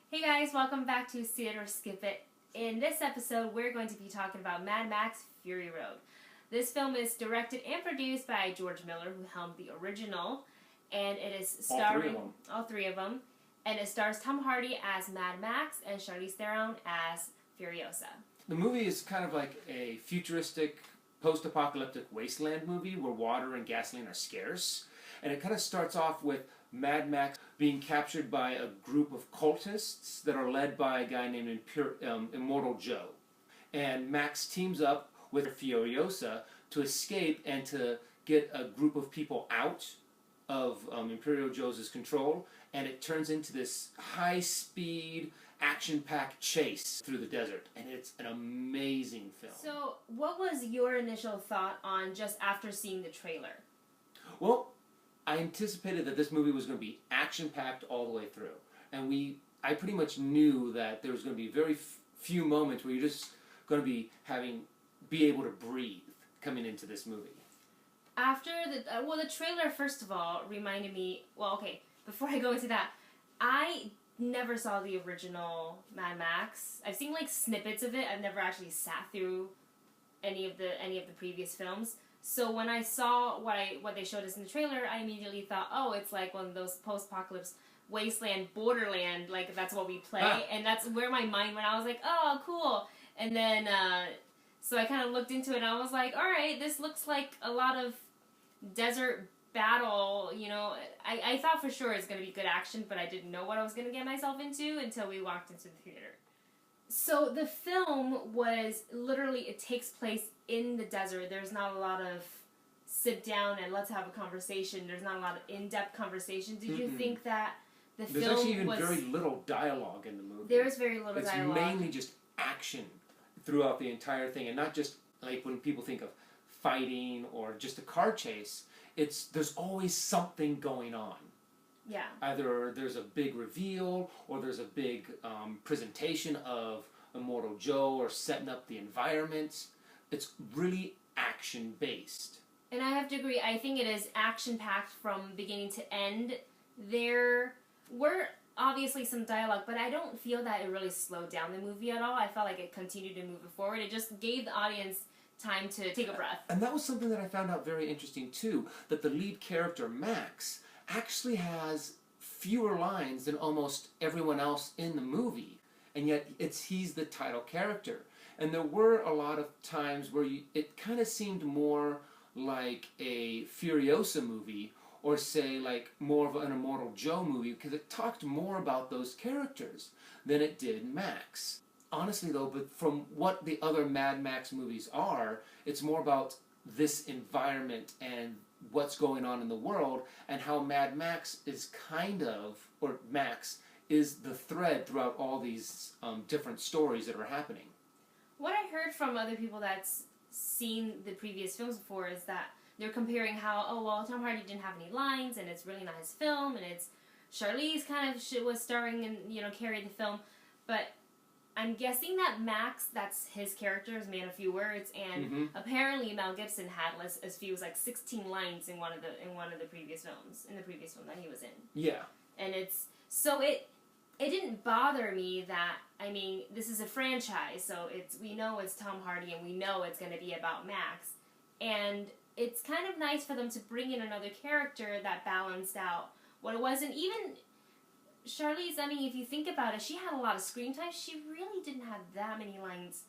Hey guys, welcome back to See It or Skip It. In this episode, we're going to be talking about Mad Max Fury Road. This film is directed and produced by George Miller, who helmed the original, and it is starring all three of them, and it stars Tom Hardy as Mad Max and Charlize Theron as Furiosa. The movie is kind of like a futuristic, post-apocalyptic wasteland movie where water and gasoline are scarce, and it kind of starts off with Mad Max being captured by a group of cultists that are led by a guy named Immortal Joe. And Max teams up with Furiosa to escape and to get a group of people out of Imperial Joe's control, and it turns into this high-speed, action-packed chase through the desert, and it's an amazing film. So, what was your initial thought on just after seeing the trailer? Well, I anticipated that this movie was going to be action-packed all the way through. And I pretty much knew that there was going to be very few moments where you're just going to be able to breathe coming into this movie. After the trailer, first of all, reminded me, before I go into that, I never saw the original Mad Max. I've seen, snippets of it. I've never actually sat through any of the previous films. So when I saw what they showed us in the trailer, I immediately thought, oh, it's like one of those post-apocalypse wasteland, borderland, that's what we play. And that's where my mind went. I was like, oh, cool. And then, so I kind of looked into it, and I was like, all right, this looks like a lot of desert battle, I thought for sure it's going to be good action, but I didn't know what I was going to get myself into until we walked into the theater. So the film was literally, it takes place in the desert. There's not a lot of sit down and let's have a conversation. There's not a lot of in-depth conversation. Did you think that There's actually even very little dialogue in the movie. There's very little dialogue. It's mainly just action throughout the entire thing, and not just like when people think of fighting or just a car chase. There's always something going on. Yeah. Either there's a big reveal, or there's a big presentation of Immortal Joe, or setting up the environment. It's really action-based. And I have to agree, I think it is action-packed from beginning to end. There were obviously some dialogue, but I don't feel that it really slowed down the movie at all. I felt like it continued to move it forward. It just gave the audience time to take a breath. And that was something that I found out very interesting, too, that the lead character, Max, actually has fewer lines than almost everyone else in the movie, and yet he's the title character. And there were a lot of times where it kind of seemed more like a Furiosa movie, or say like more of an Immortal Joe movie, because it talked more about those characters than it did Max. Honestly though, but from what the other Mad Max movies are, it's more about this environment and what's going on in the world, and how Mad Max is Max is the thread throughout all these different stories that are happening. What I heard from other people that's seen the previous films before is that they're comparing how, Tom Hardy didn't have any lines, and it's really not his film, and it's Charlize kind of was starring and, carried the film, but I'm guessing that Max, that's his character, is man of few words, and apparently Mel Gibson had as few as 16 lines in one of the previous films, in the previous film that he was in. Yeah. And it didn't bother me that, this is a franchise, so we know it's Tom Hardy, and we know it's going to be about Max, and it's kind of nice for them to bring in another character that balanced out what it was, and even Charlize, if you think about it, she had a lot of screen time. She really didn't have that many lines.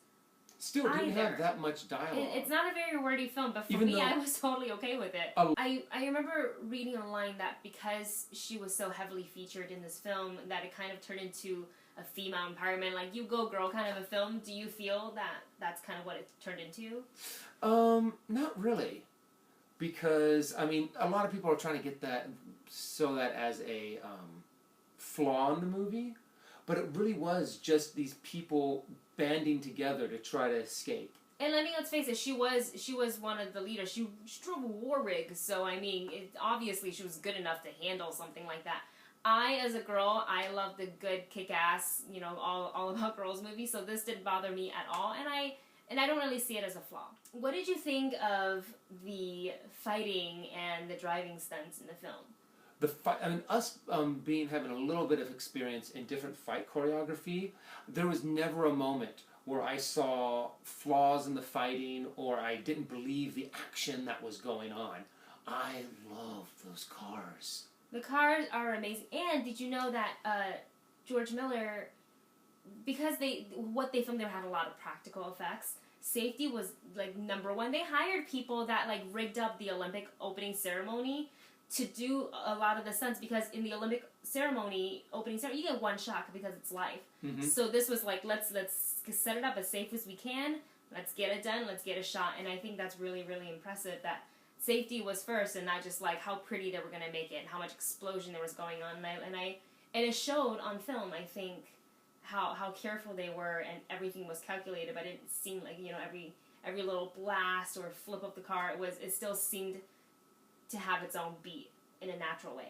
Still didn't have that much dialogue. It's not a very wordy film, but for me, I was totally okay with it. I remember reading a line that because she was so heavily featured in this film, that it kind of turned into a female empowerment, like you go girl kind of a film. Do you feel that that's kind of what it turned into? Not really. Because, a lot of people are trying to get that as a flaw in the movie, but it really was just these people banding together to try to escape. And let's face it, she was one of the leaders. She drove a war rig, so obviously she was good enough to handle something like that. As a girl, I love the good kick-ass, all about girls movies, so this didn't bother me at all, and I don't really see it as a flaw. What did you think of the fighting and the driving stunts in the film? the fight. I mean, us having a little bit of experience in different fight choreography, there was never a moment where I saw flaws in the fighting or I didn't believe the action that was going on. I love those cars. The cars are amazing. And did you know that George Miller, because what they filmed there had a lot of practical effects. Safety was like number one. They hired people that like rigged up the Olympic opening ceremony to do a lot of the stunts, because in the Olympic opening ceremony, you get one shot because it's live. Mm-hmm. So this was like, let's set it up as safe as we can. Let's get it done. Let's get a shot. And I think that's really, really impressive that safety was first and not just like how pretty they were going to make it and how much explosion there was going on. And it showed on film, I think, how careful they were and everything was calculated, but it seemed like, you know, every little blast or flip of the car, it still seemed to have its own beat in a natural way.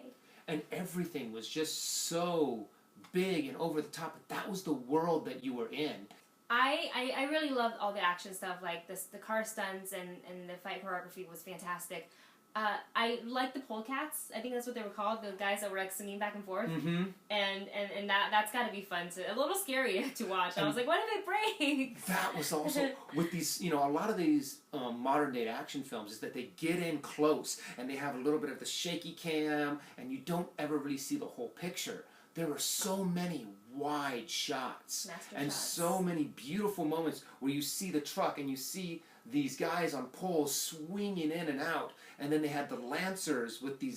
And everything was just so big and over the top. That was the world that you were in. I really loved all the action stuff, like the car stunts and the fight choreography was fantastic. I liked the polecats. I think that's what they were called, the guys that were like singing back and forth. Mm-hmm. And that's got to be fun, a little scary to watch. I was like, what if it breaks? That was also, with these, you know, a lot of these modern day action films is that they get in close and they have a little bit of the shaky cam and you don't ever really see the whole picture. There were so many wide shots and so many beautiful moments where you see the truck and you see these guys on poles swinging in and out, and then they had the lancers with the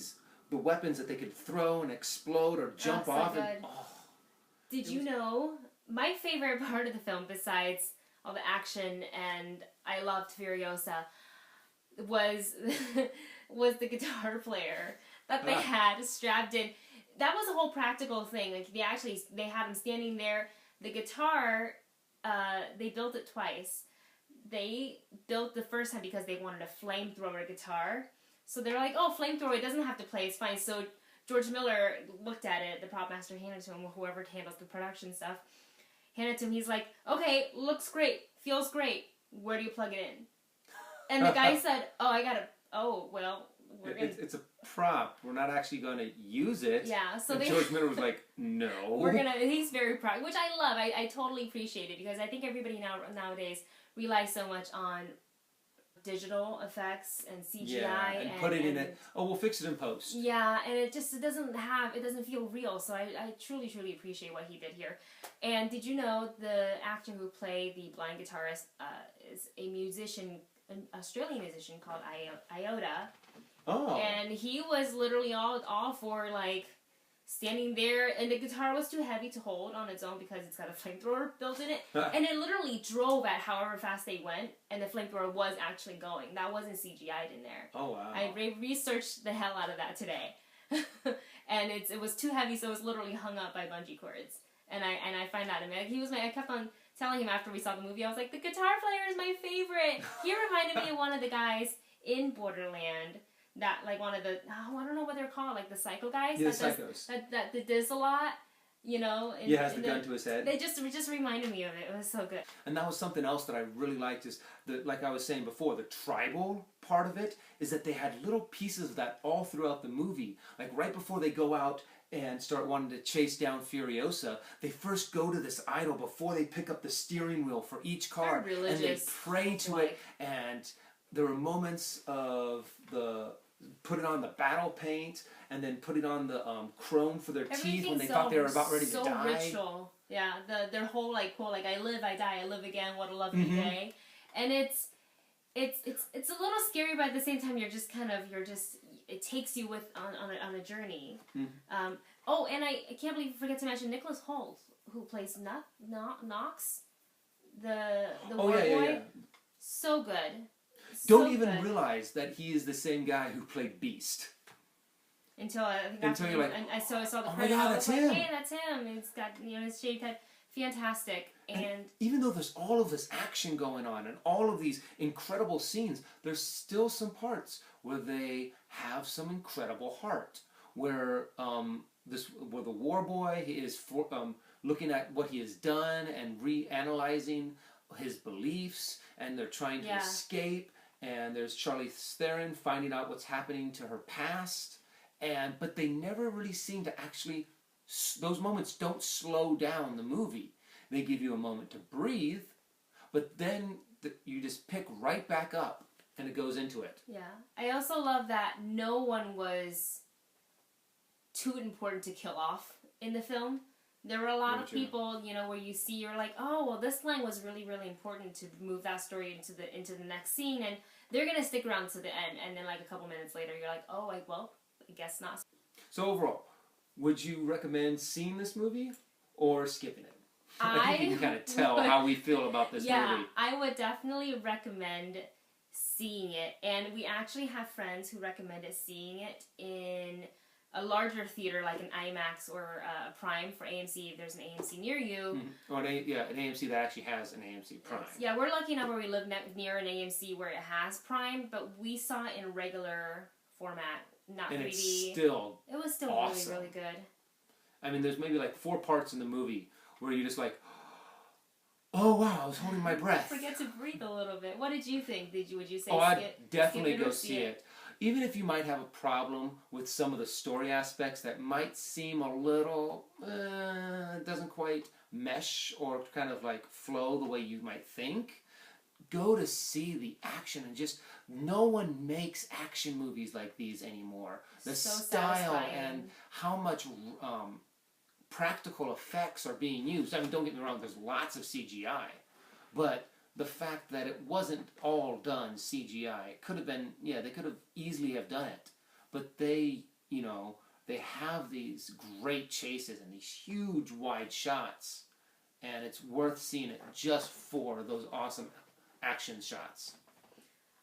weapons that they could throw and explode or jump off. Did you know, my favorite part of the film, besides all the action and I loved Furiosa, was the guitar player that they had strapped in. That was a whole practical thing. Like they had him standing there. The guitar, they built it twice. They built the first time because they wanted a flamethrower guitar. So they're like, oh, flamethrower, it doesn't have to play, it's fine. So George Miller looked at it, the prop master handed it to him, or whoever handles the production stuff, handed it to him. He's like, okay, looks great, feels great. Where do you plug it in? And the guy said, it's a prop. We're not actually going to use it. Yeah, so George Miller was like, no. He's very proud, which I love. I totally appreciate it, because I think everybody nowadays relies so much on digital effects and CGI and put it in it. Oh, we'll fix it in post. Yeah, and it doesn't feel real. So I truly, truly appreciate what he did here. And did you know the actor who played the blind guitarist is a musician, an Australian musician called Iota. Oh. And he was literally all for like standing there, and the guitar was too heavy to hold on its own because it's got a flamethrower built in it. And it literally drove at however fast they went, and the flamethrower was actually going. That wasn't CGI'd in there. Oh, wow. I researched the hell out of that today. And it was too heavy, so it was literally hung up by bungee cords. And I find that amazing. I kept on telling him after we saw the movie, I was like, the guitar player is my favorite. He reminded me of one of the guys in Borderland. That, like, one of the, I don't know what they're called, like the psycho guys? Yeah, the psychos. That does a lot, you know? Yeah, has the gun to his head. They just reminded me of it. It was so good. And that was something else that I really liked is, like I was saying before, the tribal part of it is that they had little pieces of that all throughout the movie. Like, right before they go out and start wanting to chase down Furiosa, they first go to this idol before they pick up the steering wheel for each car. And they pray to it. And there were moments of put it on the battle paint, and then put it on the chrome for their teeth when they thought they were about ready to die. So ritual. Yeah, their whole like quote, like, I live, I die, I live again, what a lovely day. And it's a little scary, but at the same time it takes you on a journey. And I forget to mention Nicholas Hoult, who plays Knox, the war boy. Yeah. So good. Don't even realize that he is the same guy who played Beast. Until you're like, I saw the credit. Oh my God, that's him. Like, hey, that's him. It's got, his shaved head. Fantastic. And even though there's all of this action going on and all of these incredible scenes, there's still some parts where they have some incredible heart. Where where the war boy is looking at what he has done and reanalyzing his beliefs, and they're trying to escape. And there's Charlize Theron finding out what's happening to her past. but they never really seem to actually, those moments don't slow down the movie. They give you a moment to breathe, but then you just pick right back up and it goes into it. Yeah. I also love that no one was too important to kill off in the film. There were a lot of people, you know, where you see, you're like, oh, well, this line was really, really important to move that story into the next scene, and they're gonna stick around to the end. And then, like, a couple minutes later, you're like, oh, well, I guess not. So overall, would you recommend seeing this movie or skipping it? I think you can kind of tell how we feel about this movie. Yeah, I would definitely recommend seeing it, and we actually have friends who recommended seeing it in a larger theater, like an IMAX or Prime for AMC, if there's an AMC near you. Mm-hmm. Or an AMC that actually has an AMC Prime. Yeah, we're lucky enough where we live near an AMC where it has Prime, but we saw it in regular format, not and 3D. It was still awesome. Really, really good. I mean, there's maybe like 4 parts in the movie where you're just like, oh wow, I was holding my breath. Forget to breathe a little bit. What did you think? Would you say I'd definitely go see it. Even if you might have a problem with some of the story aspects that might seem a little, doesn't quite mesh or kind of like flow the way you might think, go to see the action and just, no one makes action movies like these anymore. The so style satisfying. and how much practical effects are being used. I mean, don't get me wrong, there's lots of CGI, but the fact that it wasn't all done CGI, it could have been, they could have easily have done it, but they, they have these great chases and these huge wide shots, and it's worth seeing it just for those awesome action shots.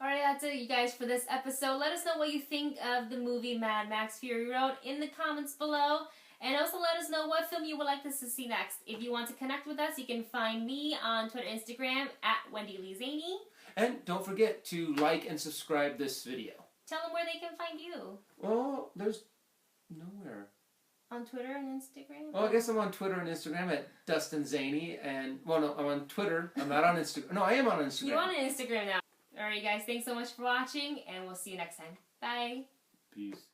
Alright, that's it, you guys, for this episode. Let us know what you think of the movie Mad Max Fury Road in the comments below. And also let us know what film you would like us to see next. If you want to connect with us, you can find me on Twitter and Instagram at WendyLeeZaney. And don't forget to like and subscribe this video. Tell them where they can find you. Well, there's nowhere. On Twitter and Instagram? Oh, I guess I'm on Twitter and Instagram at Dustin Zaney. And, well, no, I'm on Twitter. I'm not on Instagram. No, I am on Instagram. You're on Instagram now. Alright, you guys, thanks so much for watching, and we'll see you next time. Bye. Peace.